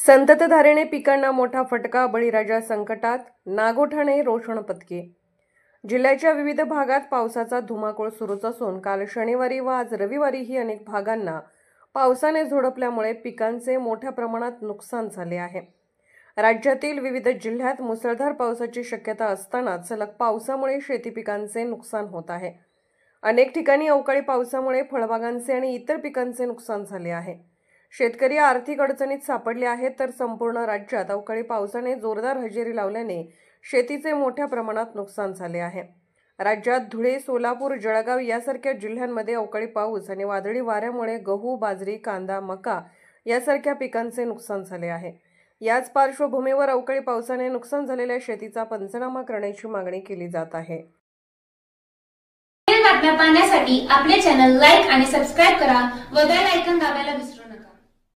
संततधारेने पिकांना मोठा फटका, बळीराजा संकटात, नागोठाणे रोषण पत्के। जिल्ह्याच्या विविध भागात पावसाचा धुमाकूळ सुरूच असून काल शनिवारी व आज रविवारीही अनेक भागांना पावसाने झोडपल्यामुळे पिकांचे मोठ्या प्रमाणात नुकसान झाले आहे। राज्यातील विविध जिल्ह्यात मुसळधार पावसाची शक्यता असताना सलग पावसामुळे शेती पिकांचे नुकसान होत आहे। अनेक ठिकाणी अवकाळी पावसामुळे फळबागांचे आणि इतर पिकांचे नुकसान झाले आहे। शेतकरी आर्थिक अडचणीत सापडले आहेत, तर संपूर्ण राज्यात अवकाळी पावसाने जोरदार हजेरी लावल्याने शेतीचे मोठ्या प्रमाणात नुकसान झाले आहे। राज्यात धुळे, सोलापूर, जळगाव यासारख्या जिल्ह्यांमध्ये अवकाळी पाऊस आणि वादळी वाऱ्यामुळे गहू, बाजरी, कांदा, मका यासारख्या पिकांचे नुकसान झाले आहे। याच पार्श्वभूमीवर अवकाळी पावसाने नुकसान झालेल्या शेतीचा पंचनामा करण्याची मागणी केली जात आहे। बातम्या पाहण्यासाठी आपले चॅनल लाईक आणि सबस्क्राइब करा व बेल आयकॉन दाबायला विसरू नका।